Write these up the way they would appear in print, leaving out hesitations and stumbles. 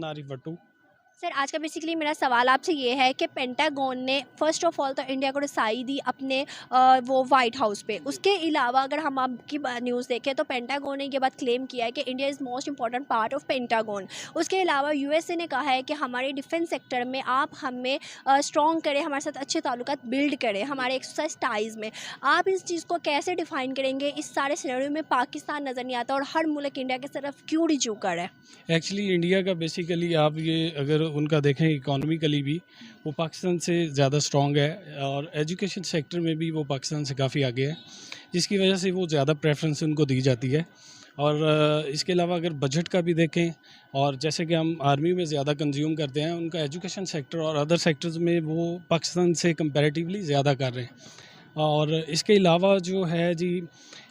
Arif Bhattu. Sir, आज का basically मेरा सवाल आपसे ये है कि पेंटागन ने फर्स्ट ऑफ ऑल तो इंडिया को रसाई दी अपने वो वाइट हाउस पे। उसके अलावा अगर हम आपकी न्यूज़ देखें तो पेंटागन ने ये बात क्लेम किया है कि India is most important part of pentagon. उसके अलावा यूएसए ने कहा है कि हमारे डिफेंस सेक्टर में आप हमें स्ट्रॉन्ग करें, हमारे साथ अच्छे ताल्लुकात बिल्ड करें हमारे एक्सरसाइज टाइज़ में। आप इस चीज़ को कैसे डिफ़ाइन करेंगे? इस सारे सिनेरियो में पाकिस्तान नज़र नहीं आता और हर मुल्क इंडिया की तरफ क्यों रिजू कर रहा है? एक्चुअली इंडिया का बेसिकली आप ये अगर उनका देखें इकोनॉमिकली भी वो पाकिस्तान से ज़्यादा स्ट्रॉन्ग है और एजुकेशन सेक्टर में भी वो पाकिस्तान से काफ़ी आगे है, जिसकी वजह से वो ज़्यादा प्रेफरेंस उनको दी जाती है। और इसके अलावा अगर बजट का भी देखें और जैसे कि हम आर्मी में ज़्यादा कंज्यूम करते हैं, उनका एजुकेशन सेक्टर और अदर सेक्टर्स में वो पाकिस्तान से कंपैरेटिवली ज़्यादा कर रहे हैं। और इसके अलावा जो है जी,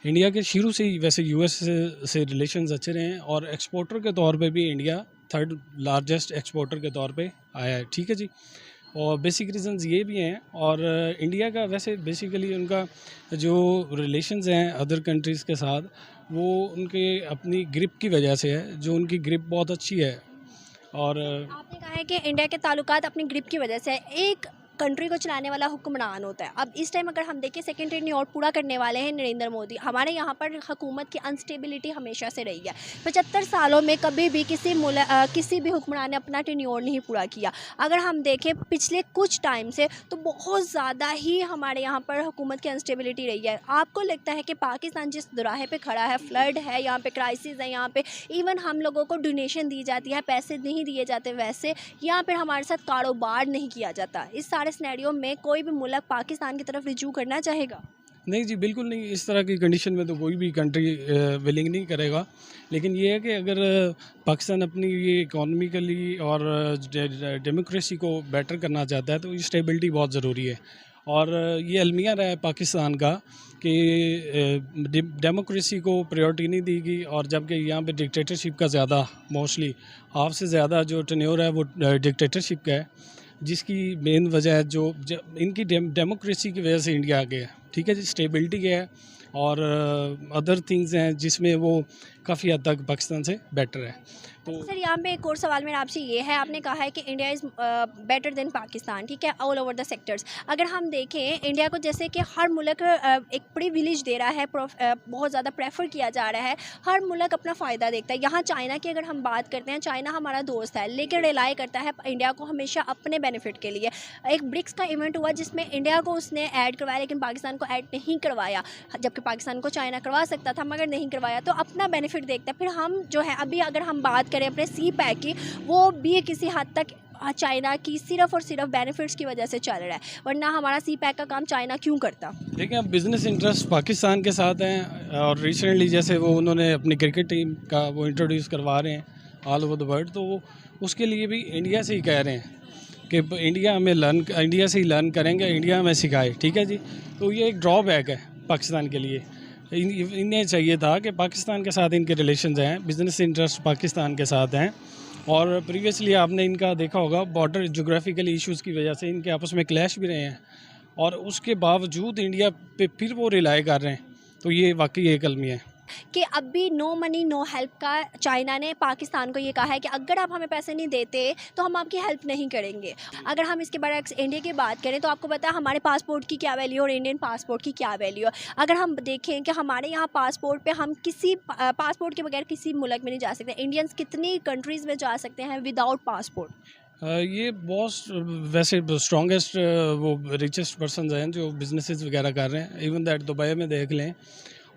इंडिया के शुरू से ही वैसे यूएस से रिलेशंस अच्छे रहे हैं और एक्सपोर्टर के तौर पे भी इंडिया थर्ड लार्जेस्ट एक्सपोर्टर के तौर पे आया है, ठीक है जी। और बेसिक रीजंस ये भी हैं और इंडिया का वैसे बेसिकली उनका जो रिलेशंस हैं अदर कंट्रीज़ के साथ, वो उनके अपनी ग्रिप की वजह से है, जो उनकी ग्रिप बहुत अच्छी है। और आपने कहा है कि इंडिया के ताल्लुकात अपनी ग्रिप की वजह से है। एक कंट्री को चलाने वाला हुक्मरान होता है। अब इस टाइम अगर हम देखें सेकेंड टेन्योर पूरा करने वाले हैं नरेंद्र मोदी। हमारे यहाँ पर हुकूमत की अनस्टेबिलिटी हमेशा से रही है। 75 सालों में कभी भी किसी भी हुक्मरान ने अपना टेन्योर नहीं पूरा किया। अगर हम देखें पिछले कुछ टाइम से तो बहुत ज़्यादा ही हमारे यहाँ पर हुकूमत की अनस्टेबिलिटी रही है। आपको लगता है कि पाकिस्तान जिस दुराहे पे खड़ा है, फ्लड है, यहाँ पे क्राइसिस है, यहाँ पे इवन हम लोगों को डोनेशन दी जाती है, पैसे नहीं दिए जाते, वैसे यहाँ पर हमारे साथ कारोबार नहीं किया जाता, इस सारे सिनेरियो में कोई भी मुल्क पाकिस्तान की तरफ रिजू करना चाहेगा? नहीं जी, बिल्कुल नहीं। इस तरह की कंडीशन में तो कोई भी कंट्री विलिंग नहीं करेगा। लेकिन ये है कि अगर पाकिस्तान अपनी ये इकोनॉमिकली और डेमोक्रेसी को बेटर करना चाहता है तो स्टेबिलिटी बहुत ज़रूरी है। और ये अलमिया रहा है पाकिस्तान का कि डेमोक्रेसी को प्रायोरिटी नहीं दी गई, और जबकि यहाँ पे डिक्टेटरशिप का ज़्यादा मोस्टली हाफ से ज़्यादा जो टेन्योर है वो डिक्टेटरशिप का है, जिसकी मेन वजह है जो इनकी डेमोक्रेसी की वजह से इंडिया आगे है, ठीक है जी। स्टेबिलिटी के है और अदर थिंग्स हैं जिसमें वो काफ़ी हद तक पाकिस्तान से बेटर है। तो सर, यहाँ पे एक और सवाल मेरा आपसे ये है, आपने कहा है कि India is better than Pakistan, ठीक है, ऑल ओवर द सेक्टर्स। अगर हम देखें इंडिया को जैसे कि हर मुल्क एक प्रिविलेज दे रहा है, बहुत ज़्यादा प्रेफर किया जा रहा है, हर मुल्क अपना फ़ायदा देखता है। यहाँ चाइना की अगर हम बात करते हैं, चाइना हमारा दोस्त है लेकिन रिलाई करता है इंडिया को हमेशा अपने बेनिफिट के लिए। एक ब्रिक्स का इवेंट हुआ जिसमें इंडिया को उसने ऐड करवाया लेकिन पाकिस्तान को ऐड नहीं करवाया, जबकि पाकिस्तान को चाइना करवा सकता था मगर नहीं करवाया। तो अपना बेनिफिट देखता है। फिर हम जो है अभी अगर हम बात करें अपने सी पैक की, वो भी किसी हद तक चाइना की सिर्फ और सिर्फ बेनिफिट्स की वजह से चल रहा है, वरना हमारा सी पैक का काम चाइना क्यों करता? देखिए, अब बिज़नेस इंटरेस्ट पाकिस्तान के साथ हैं और रिसेंटली जैसे वो उन्होंने अपनी क्रिकेट टीम का वो इंट्रोड्यूस करवा रहे हैं ऑल ओवर द वर्ल्ड, तो वो उसके लिए भी इंडिया से ही कह रहे हैं कि इंडिया से ही लर्न करेंगे, इंडिया में सिखाए, ठीक है जी। तो ये एक ड्रॉबैक है पाकिस्तान के लिए। इन्हें चाहिए था कि पाकिस्तान के साथ इनके रिलेशंस हैं, बिज़नेस इंटरेस्ट पाकिस्तान के साथ हैं, और प्रीवियसली आपने इनका देखा होगा बॉर्डर जोग्राफिकल इश्यूज़ की वजह से इनके आपस में क्लैश भी रहे हैं, और उसके बावजूद इंडिया पे फिर वो रिलाई कर रहे हैं। तो ये वाकई एक अलमिया है कि अभी नो मनी नो हेल्प का चाइना ने पाकिस्तान को ये कहा है कि अगर आप हमें पैसे नहीं देते तो हम आपकी हेल्प नहीं करेंगे। अगर हम इसके बरक्स इंडिया की बात करें तो आपको पता है हमारे पासपोर्ट की क्या वैल्यू और इंडियन पासपोर्ट की क्या वैल्यू है। अगर हम देखें कि हमारे यहाँ पासपोर्ट पे हम किसी पासपोर्ट के बगैर किसी मुल्क में नहीं जा सकते। इंडियंस कितनी कंट्रीज़ में जा सकते हैं विदाउट पासपोर्ट? ये बहुत वैसे स्ट्रॉन्गेस्ट वो रिचेस्ट पर्सन हैं जो बिजनेसेस वगैरह कर रहे हैं। इवन दैट दुबई में देख लें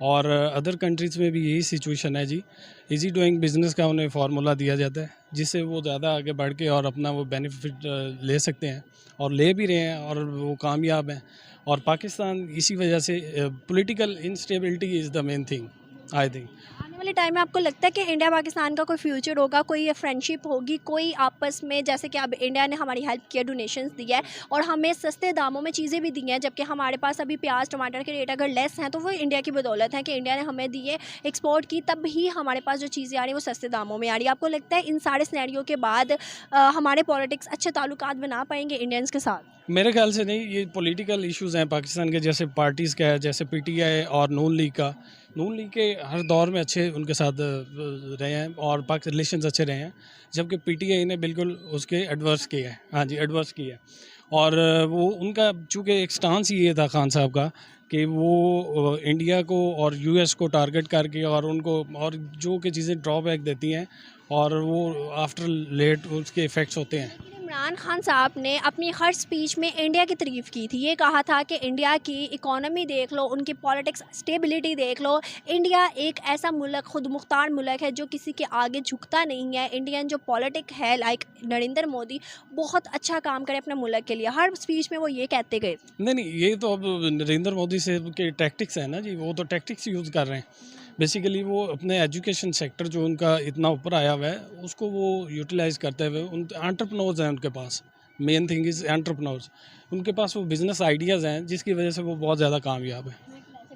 और अदर कंट्रीज़ में भी यही सिचुएशन है जी। इजी डूइंग बिज़नेस का उन्हें फार्मूला दिया जाता है जिससे वो ज़्यादा आगे बढ़ के और अपना वो बेनिफिट ले सकते हैं, और ले भी रहे हैं और वो कामयाब हैं। और पाकिस्तान इसी वजह से political instability is the main thing I think. आने वाले टाइम में आपको लगता है कि इंडिया पाकिस्तान का कोई फ्यूचर होगा, कोई फ्रेंडशिप होगी, कोई आपस में, जैसे कि अब इंडिया ने हमारी हेल्प किया, डोनेशंस दिया है और हमें सस्ते दामों में चीज़ें भी दी हैं, जबकि हमारे पास अभी प्याज टमाटर के रेट अगर लेस हैं तो वो इंडिया की बदौलत है कि इंडिया ने हमें दिए, एक्सपोर्ट की, तब ही हमारे पास जो चीज़ें आ रही हैं वो सस्ते दामों में आ रही है। आपको लगता है इन सारे सिनेरियो के बाद हमारे पॉलिटिक्स अच्छे ताल्लुकात बना पाएंगे इंडियंस के साथ? मेरे ख्याल से नहीं। ये पॉलिटिकल इश्यूज़ हैं पाकिस्तान के, जैसे पार्टीज़ का है, जैसे पीटीआई और नून लीग का, नून लीग के हर दौर में अच्छे उनके साथ रहे हैं और पाक रिलेशंस अच्छे रहे हैं, जबकि पीटीआई ने बिल्कुल उसके एडवर्स किया है। हाँ जी, एडवर्स किया है। और वो उनका चूँकि एक स्टांस ये था खान साहब का कि वो इंडिया को और यूएस को टारगेट करके और उनको और जो कि चीज़ें ड्रॉबैक देती हैं और वो आफ्टर लेट उसके इफ़ेक्ट्स होते हैं। लेकिन इमरान खान साहब ने अपनी हर स्पीच में इंडिया की तारीफ़ की थी। ये कहा था कि इंडिया की इकोनॉमी देख लो, उनकी पॉलिटिक्स स्टेबिलिटी देख लो। इंडिया एक ऐसा मुल्क, खुद मुख्तार मुल्क है जो किसी के आगे झुकता नहीं है। इंडियन जो पॉलिटिक है लाइक नरेंद्र मोदी बहुत अच्छा काम करे अपने मुल्क के लिए। हर स्पीच में वो ये कहते गए। नहीं, ये तो अब नरेंद्र मोदी से के टैक्टिक्स हैं ना जी, वो तो टैक्टिक्स यूज़ कर रहे हैं। बेसिकली वो अपने एजुकेशन सेक्टर जो उनका इतना ऊपर आया हुआ है, उसको वो यूटिलाइज़ करते हुए उन एंटरप्रेन्योर्स हैं उनके पास। Main thing is entrepreneurs. उनके पास वो बिज़नेस आइडियाज़ हैं जिसकी वजह से वो बहुत ज़्यादा कामयाब है।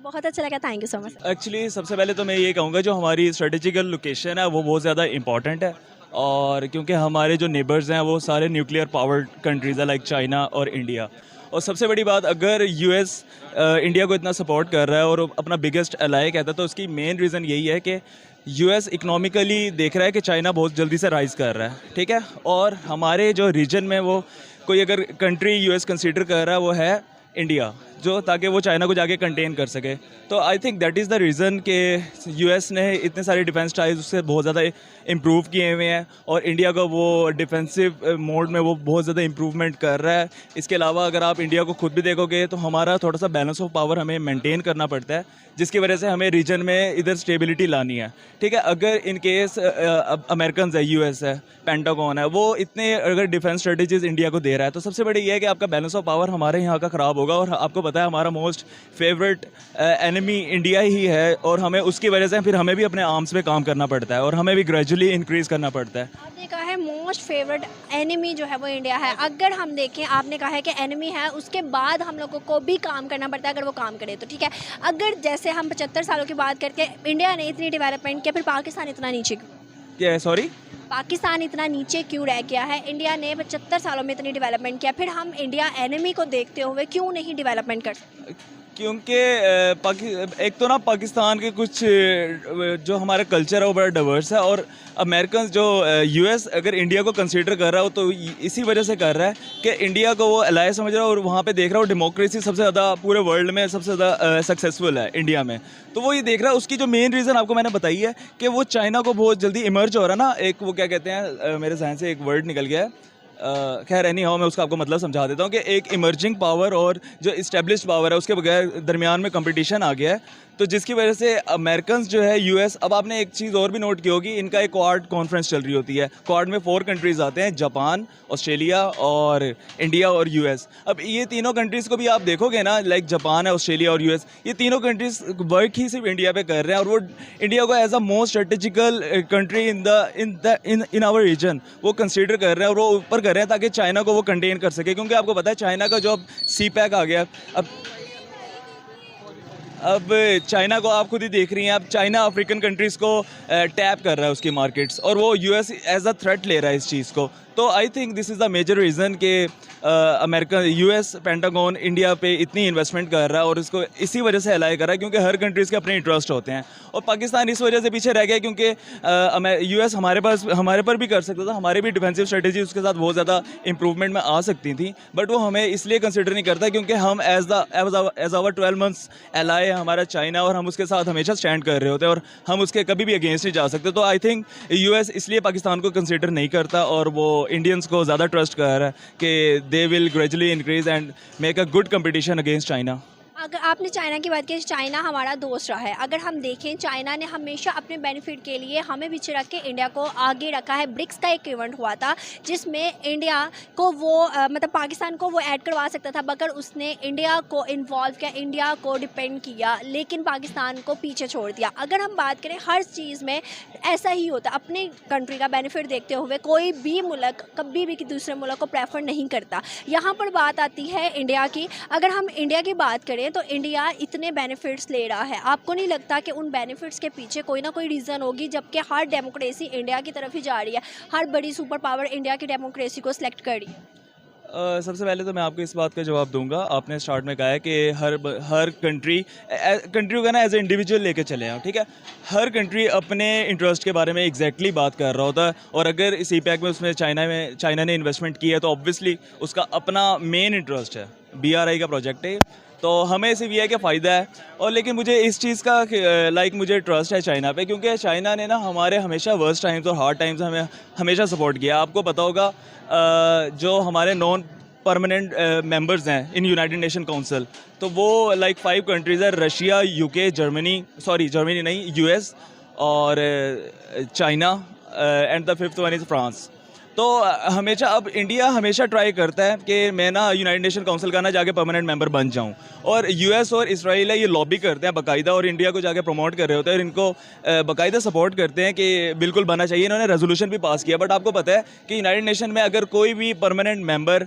बहुत अच्छा लगा, thank you so much. Actually सबसे पहले तो मैं ये कहूँगा जो हमारी स्ट्रेटेजिकल लोकेशन है वो बहुत ज़्यादा इंपॉर्टेंट है, और क्योंकि हमारे जो नेबर्स हैं वो सारे न्यूक्लियर पावर्ड कंट्रीज़ है लाइक चाइना और इंडिया। और सबसे बड़ी बात, अगर यूएस इंडिया को इतना सपोर्ट कर रहा है और अपना बिगेस्ट अलाय कहता है, तो उसकी मेन रीज़न यही है कि यूएस इकोनॉमिकली देख रहा है कि चाइना बहुत जल्दी से राइज़ कर रहा है, ठीक है। और हमारे जो रीजन में वो कोई अगर कंट्री यूएस कंसीडर कर रहा है वो है इंडिया, जो ताकि वो चाइना को जाके कंटेन कर सके। तो I think that is the reason कि यूएस ने इतने सारे डिफेंस टाइज उससे बहुत ज़्यादा इम्प्रूव किए हुए हैं, और इंडिया का वो डिफेंसिव मोड में वो बहुत ज़्यादा इम्प्रूवमेंट कर रहा है। इसके अलावा अगर आप इंडिया को खुद भी देखोगे तो हमारा थोड़ा सा बैलेंस ऑफ पावर हमें मेंटेन करना पड़ता है, जिसकी वजह से हमें रीजन में इधर स्टेबिलिटी लानी है, ठीक है। अगर इन केस अमेरिकन है, यूएस है, पेंटागन है, वो इतने अगर डिफेंस स्ट्रेटजीज इंडिया को दे रहा है, तो सबसे बड़ी ये है कि आपका बैलेंस ऑफ पावर हमारे यहाँ का ख़राब होगा। और आपको पता है हमारा मोस्ट फेवरेट एनिमी इंडिया ही है, और हमें उसकी वजह से फिर हमें भी अपने आर्म्स पे काम करना पड़ता है और हमें भी ग्रेजुअली इंक्रीज़ करना पड़ता है। आपने कहा है मोस्ट फेवरेट एनिमी जो है वो इंडिया है। अगर हम देखें, आपने कहा है कि एनिमी है, उसके बाद हम लोगों को भी काम करना पड़ता है अगर वो काम करे तो, ठीक है। अगर जैसे हम 75 सालों की बात करके इंडिया ने इतनी डेवलपमेंट किया, फिर पाकिस्तान इतना नीचे क्यों? क्या, सॉरी? पाकिस्तान इतना नीचे क्यों रह गया है? इंडिया ने 75 सालों में इतनी डेवलपमेंट किया, फिर हम इंडिया एनिमी को देखते हुए क्यों नहीं डेवलपमेंट कर सकते? क्योंकि एक तो ना पाकिस्तान के कुछ जो हमारा कल्चर है वो बड़ा डाइवर्स है, और अमेरिकन जो यूएस अगर इंडिया को कंसीडर कर रहा हो तो इसी वजह से कर रहा है कि इंडिया को वो अलाय समझ रहा है, और वहाँ पे देख रहा हो डेमोक्रेसी सबसे ज़्यादा पूरे वर्ल्ड में सबसे ज़्यादा सक्सेसफुल है इंडिया में। तो वो ये देख रहा है, उसकी जो मेन रीज़न आपको मैंने बताई है कि वो चाइना को बहुत जल्दी इमर्ज हो रहा है ना, एक वो क्या कहते हैं, मेरे जहन से एक वर्ड निकल गया है, खैर एनी हाउ मैं उसका आपको मतलब समझा देता हूँ कि एक इमर्जिंग पावर और जो इस्टेब्लिश्ड पावर है उसके बगैर दरमियान में कंपटीशन आ गया है, तो जिसकी वजह से अमेरिकन जो है यूएस। अब आपने एक चीज़ और भी नोट की होगी, इनका एक क्वाड कॉन्फ्रेंस चल रही होती है। क्वाड में 4 कंट्रीज़ आते हैं, जापान, ऑस्ट्रेलिया और इंडिया और यूएस। अब ये तीनों कंट्रीज़ को भी आप देखोगे ना, लाइक जापान है, ऑस्ट्रेलिया और यूएस, ये तीनों कंट्रीज़ वर्क ही सिर्फ इंडिया पे कर रहे हैं, और वो इंडिया को as a most strategical country in our region वो कंसिडर कर रहे हैं, और वो ऊपर कर रहे हैं ताकि चाइना को वो कंटेन कर सके। क्योंकि आपको पता है चाइना का जो अब CPEC आ गया, अब चाइना को आप खुद ही देख रही हैं, अब चाइना अफ्रीकन कंट्रीज़ को टैप कर रहा है उसकी मार्केट्स, और वो यूएस एज अ थ्रेट ले रहा है इस चीज़ को। तो I think this is the major reason कि अमेरिका, यूएस, पेंटागन इंडिया पे इतनी इन्वेस्टमेंट कर रहा है, और इसको इसी वजह से अलाय कर रहा है क्योंकि हर कंट्रीज़ के अपने इंटरेस्ट होते हैं। और पाकिस्तान इस वजह से पीछे रह गया क्योंकि यूएस हमारे पर भी कर सकता था, हमारी भी डिफेंसिव स्ट्रेटेजी उसके साथ बहुत ज़्यादा इंप्रूवमेंट में आ सकती थी, बट वो हमें इसलिए कंसिडर नहीं करता क्योंकि हम एज आवर 12 मंथ्स अलाय हमारा चाइना, और हम उसके साथ हमेशा स्टैंड कर रहे होते हैं, और हम उसके कभी भी अगेंस्ट नहीं जा सकते। तो आई थिंक यूएस इसलिए पाकिस्तान को कंसिडर नहीं करता, और वो इंडियंस को ज़्यादा ट्रस्ट कर रहा है कि they will gradually increase and make a good competition against China. अगर आपने चाइना की बात की, चाइना हमारा दोस्त रहा है। अगर हम देखें, चाइना ने हमेशा अपने बेनिफिट के लिए हमें पीछे रख के इंडिया को आगे रखा है। ब्रिक्स का एक इवेंट हुआ था जिसमें इंडिया को वो मतलब पाकिस्तान को वो ऐड करवा सकता था, मगर उसने इंडिया को इन्वॉल्व किया, इंडिया को डिपेंड किया, लेकिन पाकिस्तान को पीछे छोड़ दिया। अगर हम बात करें, हर चीज़ में ऐसा ही होता, अपने कंट्री का बेनिफिट देखते हुए कोई भी मुल्क कभी भी दूसरे मुल्क को प्रेफर नहीं करता। यहाँ पर बात आती है इंडिया की। अगर हम इंडिया की बात करें तो इंडिया इतने बेनिफिट्स ले रहा है, आपको नहीं लगता कि उन बेनिफिट्स के पीछे कोई ना कोई रीज़न होगी? जबकि हर डेमोक्रेसी इंडिया की तरफ ही जा रही है, हर बड़ी सुपर पावर इंडिया की डेमोक्रेसी को सिलेक्ट कर रही है। सबसे पहले तो मैं आपको इस बात का जवाब दूंगा। आपने स्टार्ट में कहा है कि हर कंट्री को ना एज ए इंडिविजुअल लेके चले हैं, ठीक है। हर कंट्री अपने इंटरेस्ट के बारे में एग्जैक्टली बात कर रहा होता है, और अगर इसी पैक में उसमें चाइना ने इन्वेस्टमेंट की है तो ऑब्वियसली उसका अपना मेन इंटरेस्ट है। BRI का प्रोजेक्ट है, तो हमें सिर्फ ये है कि फ़ायदा है। और लेकिन मुझे इस चीज़ का मुझे ट्रस्ट है चाइना पे, क्योंकि चाइना ने ना हमारे हमेशा वर्स्ट टाइम्स और हार्ड टाइम्स हमें हमेशा सपोर्ट किया। आपको पता होगा जो हमारे नॉन परमानेंट मेंबर्स हैं इन यूनाइटेड नेशन काउंसिल, तो वो 5 कंट्रीज़ है, रशिया, UK, जर्मनी नहीं, US और China, and the 5th one is France. तो हमेशा अब इंडिया हमेशा ट्राई करता है कि मैं ना यूनाइटेड नेशन काउंसिल का ना जाके परमानेंट मेंबर बन जाऊं, और US और इसराइल है ये लॉबी करते हैं बाकायदा, और इंडिया को जाके प्रमोट कर रहे होते हैं, और इनको बाकायदा सपोर्ट करते हैं कि बिल्कुल बनना चाहिए। इन्होंने रेजोल्यूशन भी पास किया, बट आपको पता है कि यूनाइटेड नेशन में अगर कोई भी परमानेंट मेंबर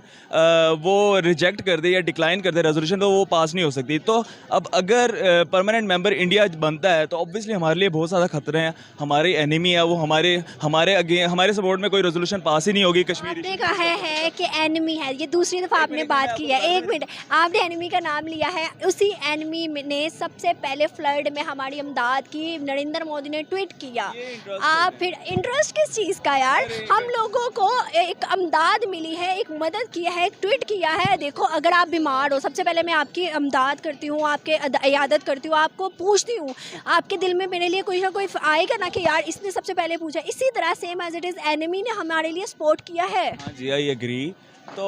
वो रिजेक्ट कर दे या डिक्लाइन कर दे रेजोल्यूशन, तो वो पास नहीं हो सकती। तो अब अगर परमानेंट मेंबर इंडिया बनता है तो ऑब्वियसली हमारे लिए बहुत ज़्यादा खतरे हैं। हमारे एनिमी है वो, हमारे सपोर्ट में कोई रेजोल्यूशन पास ही नहीं होगी। कश्मीर आपने कहा है कि एनिमी है, ये दूसरी दफ़ा आपने बात की है। एक मिनट, आपने एनिमी का नाम लिया है, उसी एनिमी ने सबसे पहले फ्लड में हमारी इमदाद की नरेंद्र मोदी ने ट्वीट किया। आप फिर इंटरेस्ट किस चीज़ का यार? हम लोगों को एक इमदाद मिली है, एक मदद की है, एक ट्वीट किया है। देखो अगर आप बीमार हो, सबसे पहले मैं आपकी इमदाद करती हूँ, आपके इयादत करती हूँ, आपको पूछती हूँ, आपके दिल में मेरे लिए कोई ना कोई आएगा ना कि यार इसने सबसे पहले पूछा। इसी तरह same as it is enemy ने हमारे लिए सपोर्ट किया है। हाँ जी, आई एग्री। तो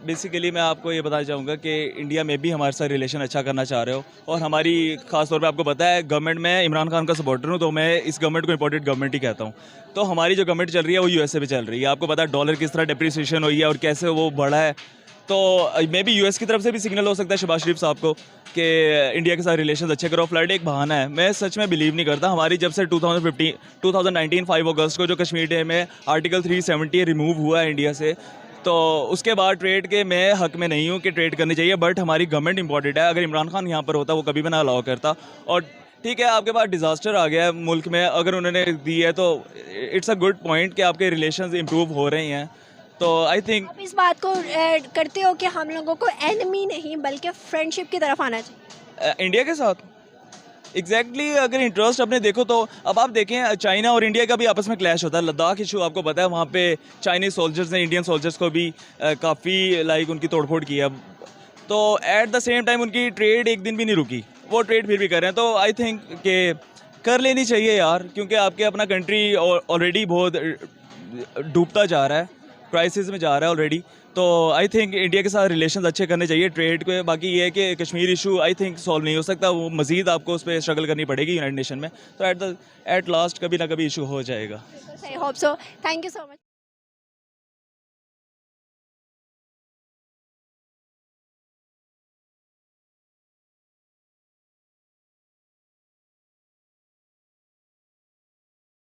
बेसिकली मैं आपको ये बताना चाहूँगा कि इंडिया में भी हमारे साथ रिलेशन अच्छा करना चाह रहे हो, और हमारी ख़ास तौर पे आपको पता है गवर्नमेंट में इमरान खान का सपोर्टर हूँ, तो मैं इस गवर्नमेंट को इंपॉर्टेंट गवर्नमेंट ही कहता हूँ। तो हमारी जो गवर्नमेंट चल रही है वो USA पे चल रही है। आपको पता है डॉलर किस तरह डिप्रिसिएशन हुई है और कैसे वो बढ़ा है। तो मे बी US की तरफ से भी सिग्नल हो सकता है शहबाज शरीफ साहब को कि इंडिया के साथ रिलेशन अच्छे करो। फ्लड एक बहाना है, मैं सच में बिलीव नहीं करता। हमारी जब से 2019 5 अगस्त को जो कश्मीर डे में आर्टिकल 370 रिमूव हुआ है इंडिया से, तो उसके बाद ट्रेड के मैं हक में नहीं हूँ कि ट्रेड करनी चाहिए, बट हमारी गवर्नमेंट इंपॉर्टेंट है। अगर इमरान खान यहाँ पर होता वो कभी भी ना अलाउ करता। और ठीक है, आपके पास डिज़ास्टर आ गया है मुल्क में, अगर उन्होंने दी है तो इट्स अ गुड पॉइंट कि आपके रिलेशंस इंप्रूव हो रहे हैं। तो आई थिंक आप इस बात को करते हो कि हम लोगों को एनिमी नहीं बल्कि फ्रेंडशिप की तरफ आना चाहिए इंडिया के साथ। एग्जैक्टली अगर इंटरेस्ट अपने देखो तो अब आप देखें चाइना और इंडिया का भी आपस में क्लैश होता है। लद्दाख इशू आपको पता है, वहाँ पे चाइनीज सोल्जर्स ने इंडियन सोल्जर्स को भी काफ़ी उनकी तोड़फोड़ की है। तो एट द सेम टाइम उनकी ट्रेड एक दिन भी नहीं रुकी, वो ट्रेड फिर भी कर रहे हैं। तो आई थिंक कि कर लेनी चाहिए यार, क्योंकि आपके अपना कंट्री ऑलरेडी बहुत डूबता जा रहा है, क्राइसिस में जा रहा है ऑलरेडी। तो आई थिंक इंडिया के साथ रिलेशंस अच्छे करने चाहिए ट्रेड को। बाकी ये है कि Kashmir issue I think solve नहीं हो सकता, वो मज़ीद आपको उस पर स्ट्रगल करनी पड़ेगी यूनाइटेड नेशन में। तो एट लास्ट कभी ना कभी इशू हो जाएगा। I hope so. Thank you so much.